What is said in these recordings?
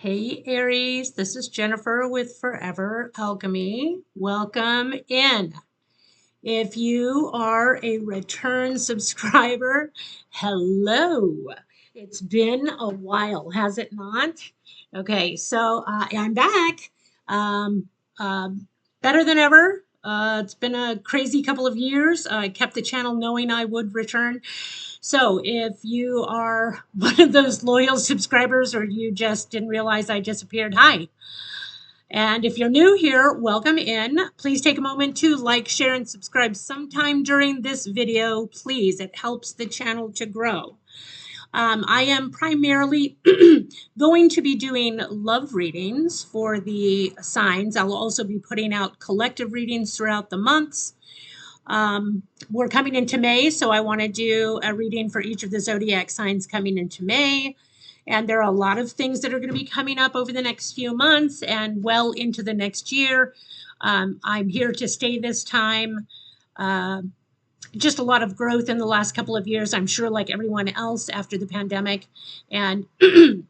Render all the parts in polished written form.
Hey Aries, this is Jennifer with Forever Alchemy. Welcome in. If you are a return subscriber, hello. It's been a while, has it not? Okay, so I'm back. Um, uh, Better than ever. It's been a crazy couple of years. I kept the channel knowing I would return. So if you are one of those loyal subscribers or you just didn't realize I disappeared, hi. And if you're new here, welcome in. Please take a moment to like, share, and subscribe sometime during this video. Please, it helps the channel to grow. I am primarily going to be doing love readings for the signs. I'll also be putting out collective readings throughout the months. We're coming into May, so I want to do a reading for each of the zodiac signs coming into May. And there are a lot of things that are going to be coming up over the next few months and well into the next year. I'm here to stay this time. Just a lot of growth in the last couple of years, I'm sure, like everyone else after the pandemic. And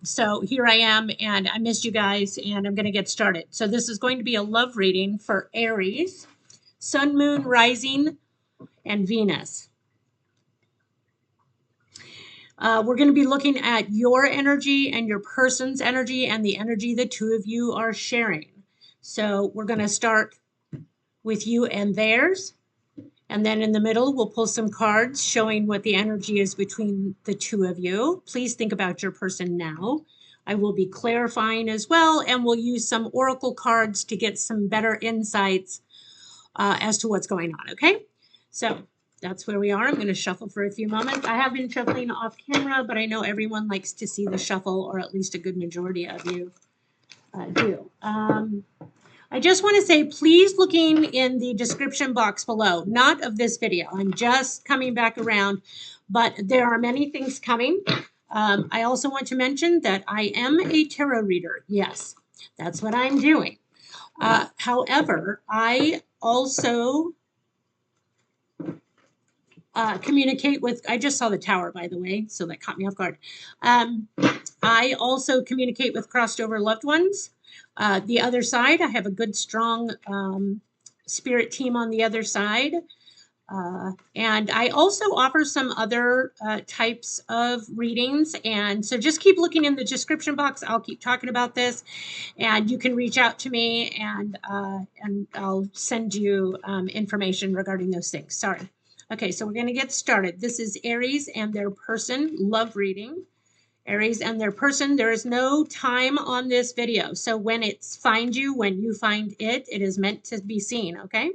so here I am, and I missed you guys, and I'm going to get started. So this is going to be a love reading for Aries, Sun, Moon, Rising, and Venus. We're going to be looking at your energy and your person's energy and the energy the two of you are sharing. So we're going to start with you and theirs. And then in the middle, we'll pull some cards showing what the energy is between the two of you. Please think about your person now. I will be clarifying as well, and we'll use some oracle cards to get some better insights as to what's going on, okay? So that's where we are. I'm going to shuffle for a few moments. I have been shuffling off camera, but I know everyone likes to see the shuffle, or at least a good majority of you do. I just want to say, please looking in the description box below, not of this video. I'm just coming back around, but there are many things coming. I also want to mention that I am a tarot reader. Yes, that's what I'm doing. However, I also communicate with, I just saw the tower, by the way, so that caught me off guard. I also communicate with crossed over loved ones. The other side, I have a good, strong spirit team on the other side. And I also offer some other types of readings. And so just keep looking in the description box. I'll keep talking about this. And you can reach out to me, and I'll send you information regarding those things. Sorry. Okay, so we're going to get started. This is Aries and their person love reading. Aries and their person. There is no time on this video. So when it's find you, when you find it, it is meant to be seen, okay?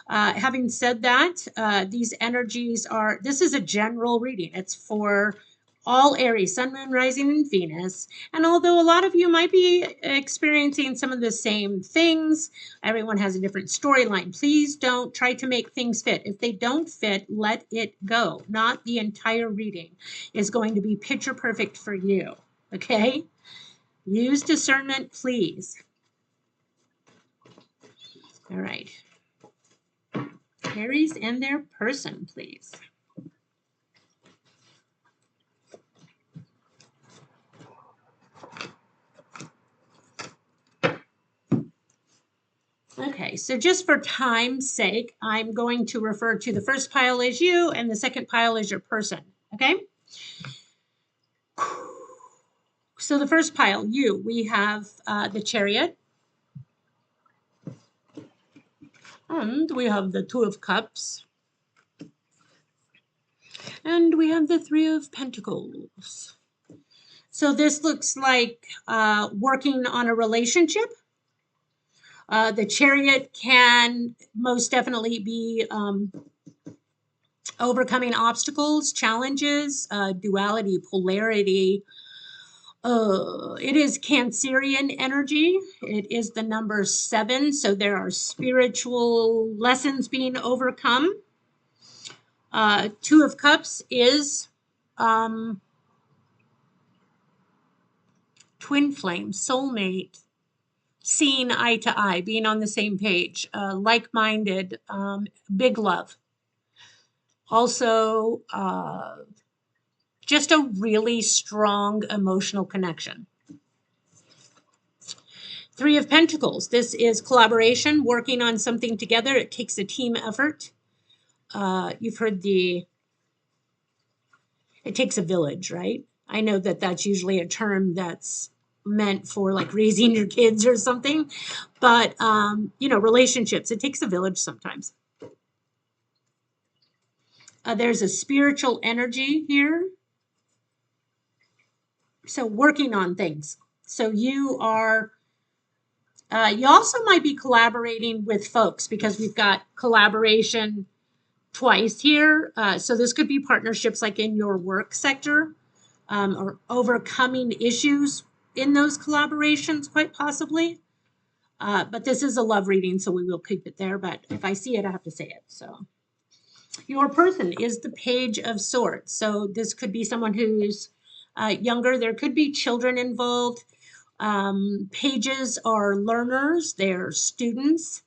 Having said that, these energies are, this is a general reading. It's for all Aries, Sun, Moon, Rising, and Venus. And although a lot of you might be experiencing some of the same things, everyone has a different storyline. Please don't try to make things fit. If they don't fit, let it go. Not the entire reading is going to be picture perfect for you, okay? Use discernment, please. All right. Aries and their person, please. Okay, so just for time's sake, I'm going to refer to the first pile as you and the second pile as your person, okay? So the first pile, you, we have the Chariot. And we have the Two of Cups. And we have the Three of Pentacles. So this looks like working on a relationship. The Chariot can most definitely be overcoming obstacles, challenges, duality, polarity. It is Cancerian energy. It is the number 7, so there are spiritual lessons being overcome. Two of Cups is twin flame, soulmate, seeing eye to eye, being on the same page, like-minded, big love. Also, just a really strong emotional connection. Three of Pentacles. This is collaboration, working on something together. It takes a team effort. You've heard it takes a village, right? I know that that's usually a term that's meant for like raising your kids or something, but you know, relationships, it takes a village sometimes. There's a spiritual energy here. So working on things. So you are, you also might be collaborating with folks because we've got collaboration twice here. So this could be partnerships like in your work sector, or overcoming issues in those collaborations, quite possibly. But this is a love reading, so we will keep it there. But if I see it, I have to say it. So your person is the Page of Swords. So this could be someone who's younger. There could be children involved. Pages are learners. They're students.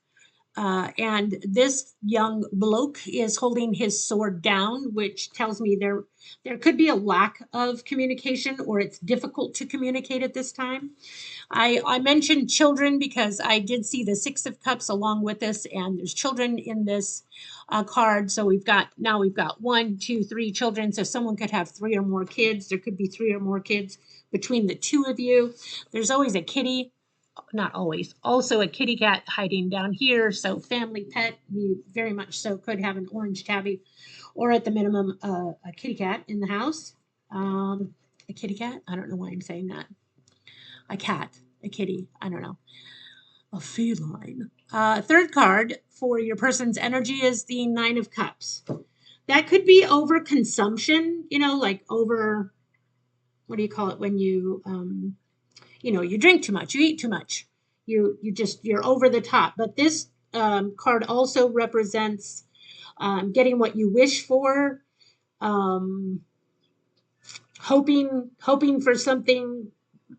And this young bloke is holding his sword down, which tells me there could be a lack of communication, or it's difficult to communicate at this time. I mentioned children because I did see the Six of Cups along with this, and there's children in this card. So we've got 1, 2, 3 children. So someone could have 3 or more kids. There could be 3 or more kids between the two of you. There's always a kitty. Not always, also a kitty cat hiding down here. So family pet, you very much so could have an orange tabby, or at the minimum, a kitty cat in the house. A kitty cat? I don't know why I'm saying that. A cat, a kitty, I don't know. A feline. Third card for your person's energy is the Nine of Cups. That could be overconsumption, you know, like over, what do you call it when you, you know, you drink too much, you eat too much, you're over the top. But this card also represents getting what you wish for, hoping for something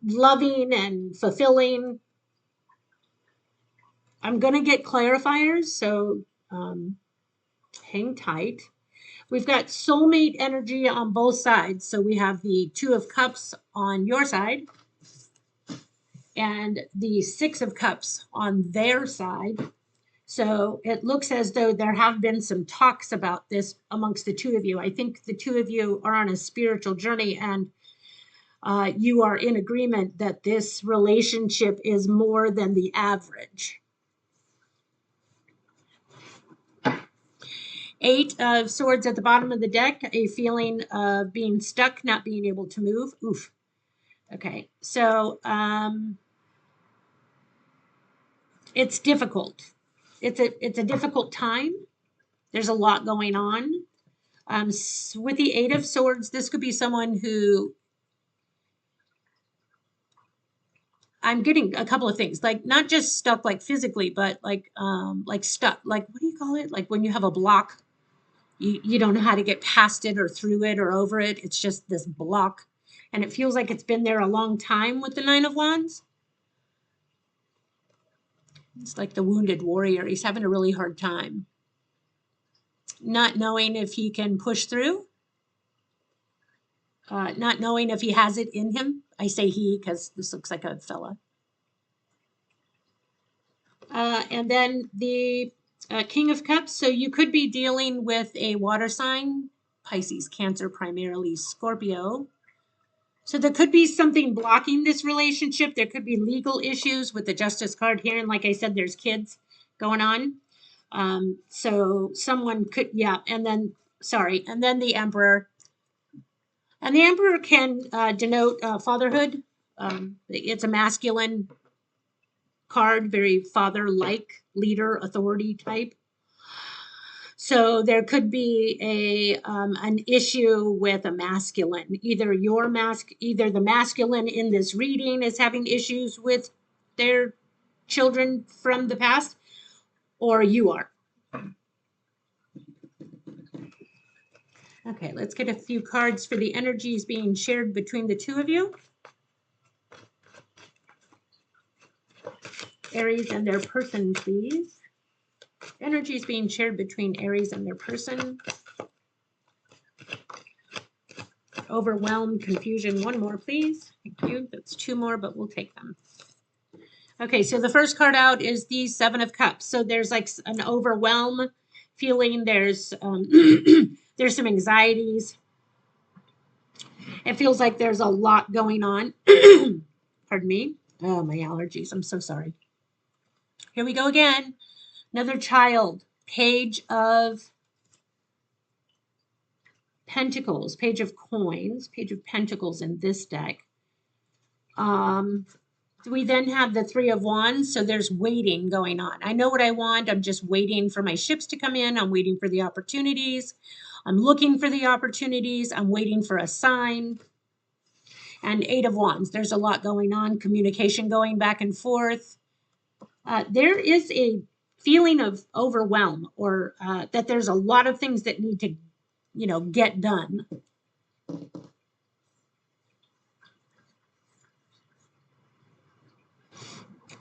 loving and fulfilling. I'm going to get clarifiers, so hang tight. We've got soulmate energy on both sides. So we have the Two of Cups on your side and the Six of Cups on their side. So it looks as though there have been some talks about this amongst the two of you. I think the two of you are on a spiritual journey, and you are in agreement that this relationship is more than the average. Eight of Swords at the bottom of the deck, a feeling of being stuck, not being able to move. Oof. Okay, so it's difficult. It's a difficult time. There's a lot going on. With the Eight of Swords, this could be someone who, I'm getting a couple of things, like not just stuck like physically, but like stuck, like what do you call it? Like when you have a block, you don't know how to get past it or through it or over it. It's just this block. And it feels like it's been there a long time with the Nine of Wands. It's like the wounded warrior. He's having a really hard time, not knowing if he can push through, not knowing if he has it in him. I say he because this looks like a fella. And then the King of Cups. So you could be dealing with a water sign, Pisces, Cancer, primarily Scorpio. So there could be something blocking this relationship. There could be legal issues with the Justice card here. And like I said, there's kids going on. So someone could, yeah. And then, and then the Emperor. And the Emperor can denote fatherhood. It's a masculine card, very father-like, leader, authority type. So there could be an issue with a masculine. Either the masculine in this reading is having issues with their children from the past, or you are. Okay, let's get a few cards for the energies being shared between the two of you. Aries and their person, please. Energies being shared between Aries and their person. Overwhelm, confusion. One more, please. Thank you. That's 2 more, but we'll take them. Okay, so the first card out is the Seven of Cups. So there's like an overwhelm feeling. There's there's some anxieties. It feels like there's a lot going on. Pardon me. Oh, my allergies. I'm so sorry. Here we go again. Another child. Page of Pentacles, Page of Coins, Page of Pentacles in this deck. We then have the Three of Wands, so there's waiting going on. I know what I want. I'm just waiting for my ships to come in. I'm waiting for the opportunities. I'm looking for the opportunities. I'm waiting for a sign. And Eight of Wands, there's a lot going on, communication going back and forth. There is a feeling of overwhelm, or that there's a lot of things that need to, get done.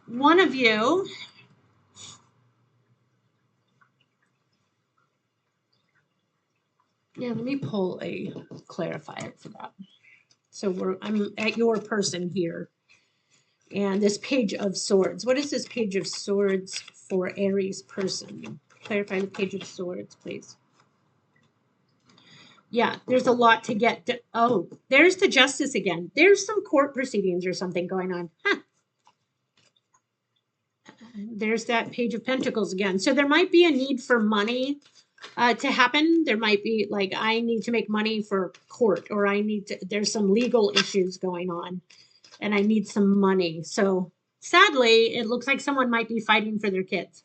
One of you let me pull a clarifier for that. So I'm at your person here. And this Page of Swords. What is this Page of Swords for Aries person? Clarify the Page of Swords, please. Yeah, there's a lot to get to. Oh, there's the Justice again. There's some court proceedings or something going on. Huh. There's that Page of Pentacles again. So there might be a need for money to happen. There might be like, I need to make money for court, or there's some legal issues going on and I need some money. So sadly, it looks like someone might be fighting for their kids.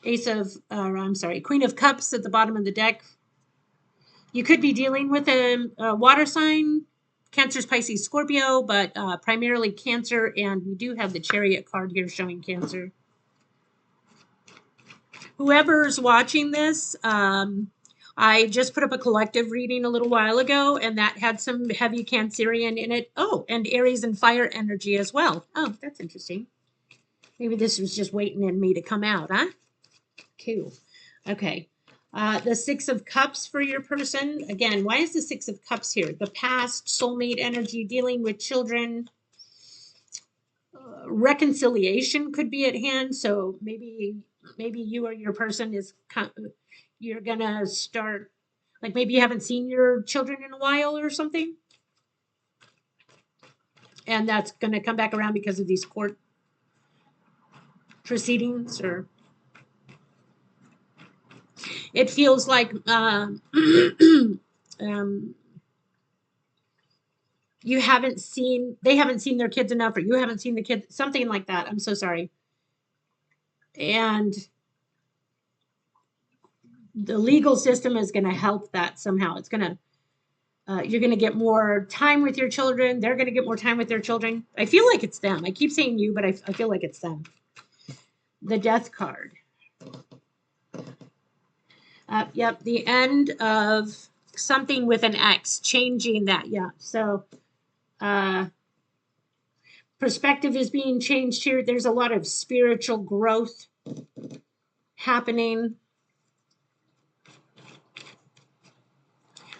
Queen of Cups at the bottom of the deck. You could be dealing with a water sign, Cancer, Pisces, Scorpio, but primarily Cancer, and we do have the Chariot card here showing Cancer. Whoever's watching this, I just put up a collective reading a little while ago, and that had some heavy Cancerian in it. Oh, and Aries and fire energy as well. Oh, that's interesting. Maybe this was just waiting in me to come out, huh? Cool. Okay. The Six of Cups for your person. Again, why is the Six of Cups here? The past, soulmate energy, dealing with children. Reconciliation could be at hand. So maybe you or your person you're going to start, like maybe you haven't seen your children in a while or something. And that's going to come back around because of these court proceedings, or it feels like they haven't seen their kids enough, or you haven't seen the kids, something like that. I'm so sorry. And the legal system is going to help that somehow. It's going to, you're going to get more time with your children. They're going to get more time with their children. I feel like it's them. I keep saying you, but I feel like it's them. The Death card. Yep, the end of something with an X, changing that. Yeah, so perspective is being changed here. There's a lot of spiritual growth happening.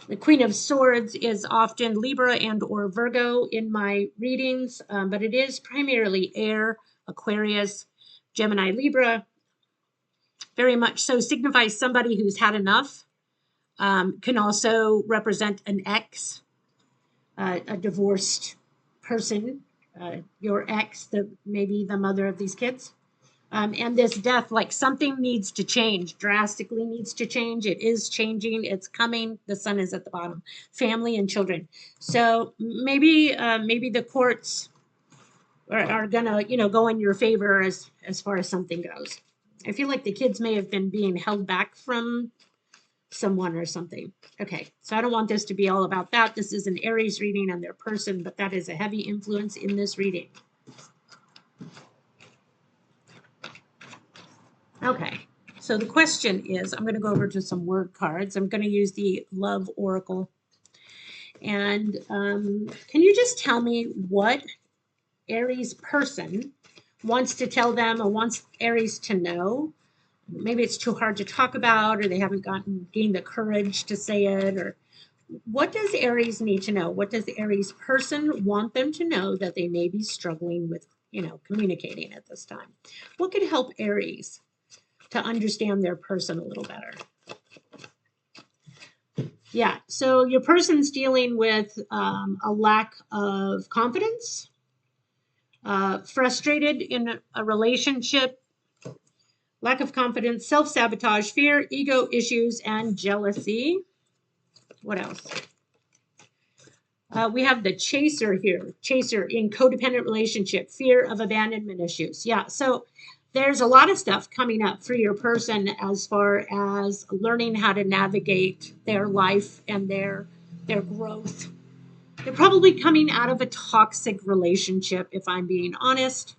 The Queen of Swords is often Libra and or Virgo in my readings, but it is primarily air, Aquarius, Gemini, Libra. Very much so signifies somebody who's had enough. Can also represent an ex, a divorced person, your ex, maybe the mother of these kids. And this Death, like something needs to change, drastically needs to change. It is changing. It's coming. The sun is at the bottom. Family and children. So maybe the courts are gonna, go in your favor as far as something goes. I feel like the kids may have been being held back from someone or something. Okay, so I don't want this to be all about that. This is an Aries reading and their person, but that is a heavy influence in this reading. Okay, so the question is, I'm going to go over to some word cards. I'm going to use the Love Oracle. And can you just tell me what Aries person wants to tell them, or wants Aries to know? Maybe it's too hard to talk about, or they haven't gained the courage to say it, or What does Aries need to know? What does the Aries person want them to know that they may be struggling with, communicating at this time? What could help Aries to understand their person a little better? Yeah, so your person's dealing with a lack of confidence, frustrated in a relationship, lack of confidence, self-sabotage, fear, ego issues, and jealousy. What else? We have the chaser here, chaser in codependent relationship, fear of abandonment issues. Yeah, so there's a lot of stuff coming up for your person as far as learning how to navigate their life and their growth. They're probably coming out of a toxic relationship, if I'm being honest.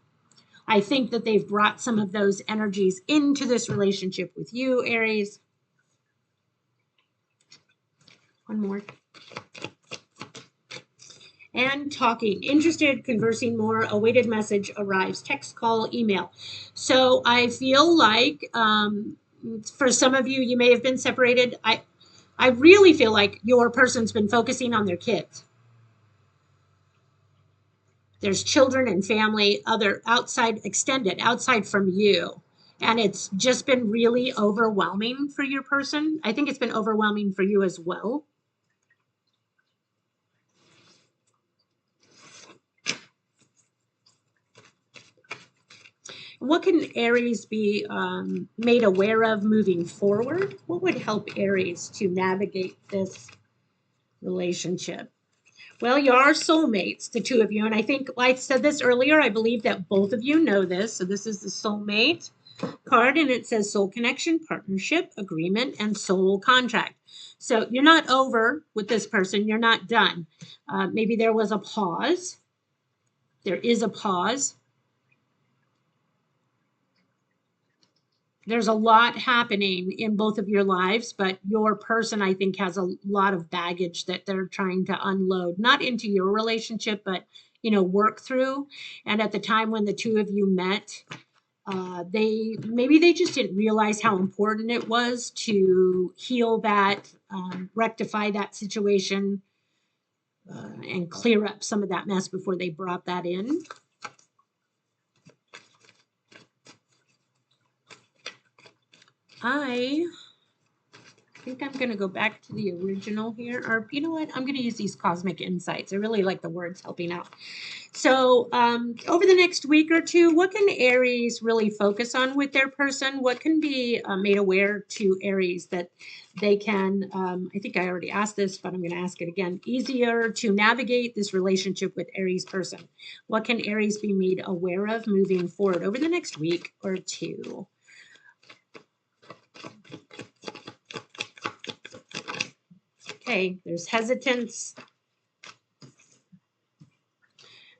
I think that they've brought some of those energies into this relationship with you, Aries. One more. And talking, interested, conversing more, awaited message arrives, text, call, email. So I feel like for some of you, you may have been separated. I really feel like your person's been focusing on their kids. There's children and family, other outside, extended, outside from you. And it's just been really overwhelming for your person. I think it's been overwhelming for you as well. What can Aries be made aware of moving forward? What would help Aries to navigate this relationship? Well, you are soulmates, the two of you. And I think, like I said this earlier, I believe that both of you know this. So this is the soulmate card, and it says soul connection, partnership, agreement, and soul contract. So you're not over with this person. You're not done. Maybe there was a pause. There is a pause. There's a lot happening in both of your lives, but your person, I think, has a lot of baggage that they're trying to unload, not into your relationship, but, work through. And at the time when the two of you met, they just didn't realize how important it was to heal that, rectify that situation, and clear up some of that mess before they brought that in. I think I'm going to go back to the original here, or you know what? I'm going to use these cosmic insights. I really like the words helping out. So over the next week or two, what can Aries really focus on with their person? What can be made aware to Aries that they can, I think I already asked this, but I'm going to ask it again, easier to navigate this relationship with Aries person? What can Aries be made aware of moving forward over the next week or two? Okay, there's hesitance.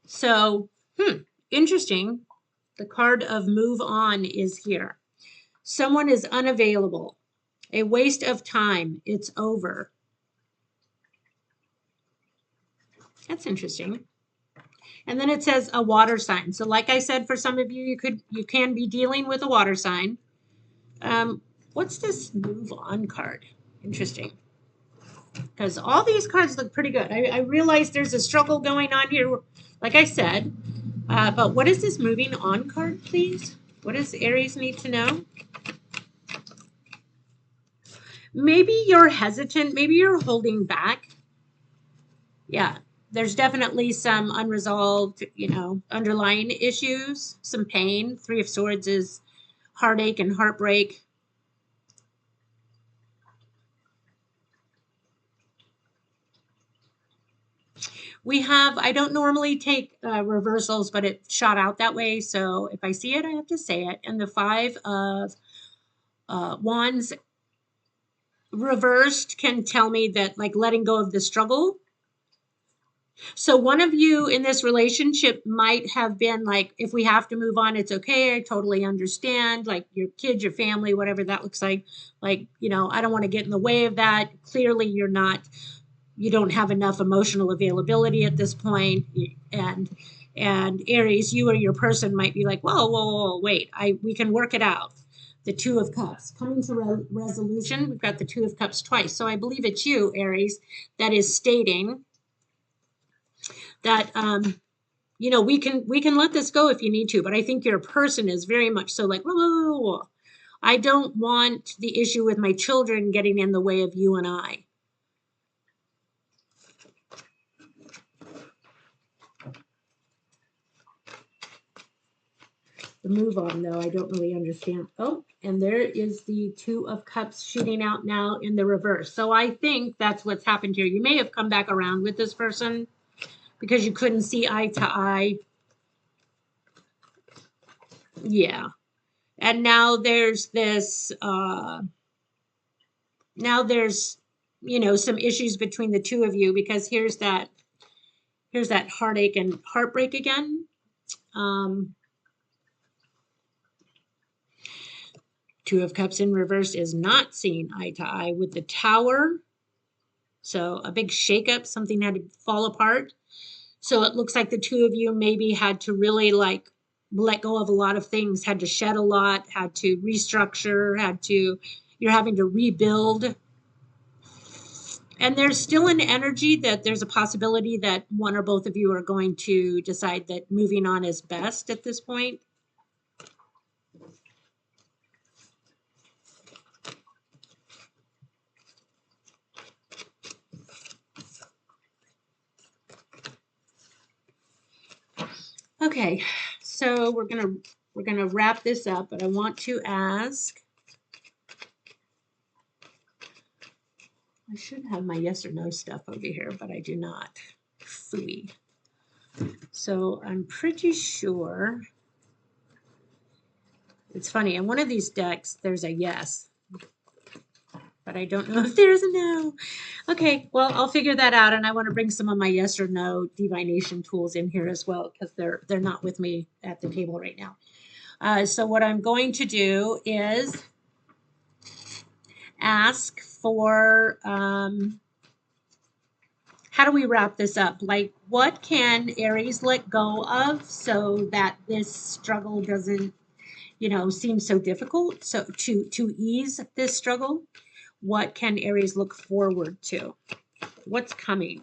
So, interesting. The card of move on is here. Someone is unavailable. A waste of time. It's over. That's interesting. And then it says a water sign. So like I said, for some of you, you can be dealing with a water sign. What's this move on card? Interesting. Because all these cards look pretty good. I realize there's a struggle going on here, like I said. But what is this moving on card, please? What does Aries need to know? Maybe you're hesitant. Maybe you're holding back. Yeah, there's definitely some unresolved, underlying issues, some pain. Three of Swords is heartache and heartbreak. We have, I don't normally take reversals, but it shot out that way. So if I see it, I have to say it. And the Five of Wands reversed can tell me that, like, letting go of the struggle. So one of you in this relationship might have been like, if we have to move on, it's okay. I totally understand. Like your kids, your family, whatever that looks like. Like, I don't want to get in the way of that. Clearly, you don't have enough emotional availability at this point. And Aries, you or your person might be like, whoa, wait, we can work it out. the Two of Cups. Coming to resolution, we've got the Two of Cups twice. So I believe it's you, Aries, that is stating that you know, we can let this go if you need to, but I think your person is very much so like, whoa, whoa, whoa, whoa. I don't want the issue with my children getting in the way of you and I. The move on, though, I don't really understand. Oh, and there is the Two of Cups shooting out now in the reverse. So I think that's what's happened here. You may have come back around with this person because you couldn't see eye to eye. Yeah. And now there's this, now there's, you know, some issues between the two of you because here's that heartache and heartbreak again. Two of Cups in reverse is not seeing eye to eye with the Tower. So a big shakeup, something had to fall apart. So it looks like the two of you maybe had to really like let go of a lot of things, had to shed a lot, had to restructure, you're having to rebuild. And there's still an energy that there's a possibility that one or both of you are going to decide that moving on is best at this point. Okay, so we're gonna wrap this up, but I want to ask. I should have my yes or no stuff over here, but I do not. Phooey. So I'm pretty sure. It's funny, in one of these decks, there's a yes, but I don't know if there's a no. Okay, well, I'll figure that out, and I want to bring some of my yes or no divination tools in here as well, because they're not with me at the table right now. So what I'm going to do is ask for, how do we wrap this up? Like, what can Aries let go of so that this struggle doesn't, you know, seem so difficult? So to ease this struggle, what can Aries look forward to? What's coming?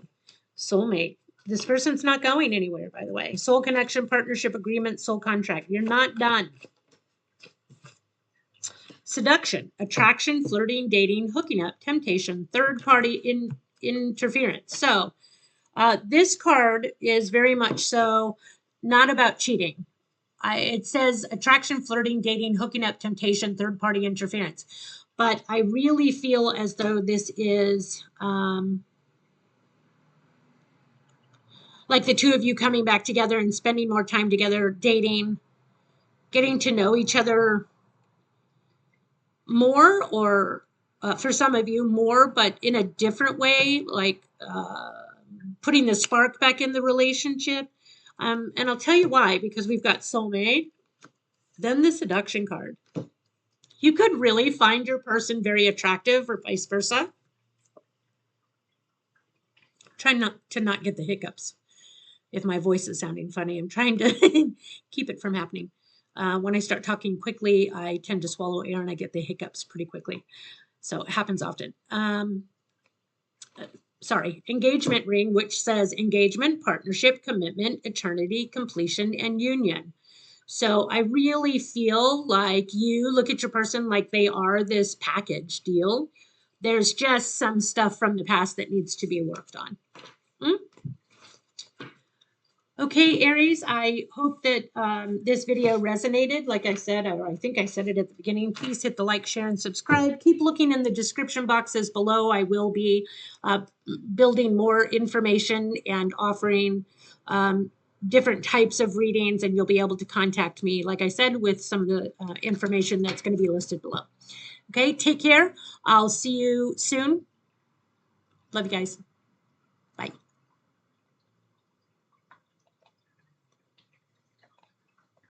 Soulmate. This person's not going anywhere, by the way. Soul connection, partnership, agreement, soul contract. You're not done. Seduction, attraction, flirting, dating, hooking up, temptation, third party interference. So this card is very much so not about cheating. It says attraction, flirting, dating, hooking up, temptation, third party interference. But I really feel as though this is like the two of you coming back together and spending more time together, dating, getting to know each other more, or for some of you more, but in a different way, like putting the spark back in the relationship. And I'll tell you why, because we've got soulmate, then the seduction card. You could really find your person very attractive or vice versa. Try not to not get the hiccups. If my voice is sounding funny, I'm trying to keep it from happening. When I start talking quickly, I tend to swallow air and I get the hiccups pretty quickly. So it happens often. Sorry, engagement ring, which says engagement, partnership, commitment, eternity, completion, and union. So I really feel like you look at your person like they are this package deal. There's just some stuff from the past that needs to be worked on. Okay, Aries, I hope that this video resonated. Like I said, or I think I said it at the beginning, please hit the like, share, and subscribe. Keep looking in the description boxes below. I will be building more information and offering different types of readings, and you'll be able to contact me, like I said, with some of the information that's going to be listed below. Okay, take care. I'll see you soon. Love you guys.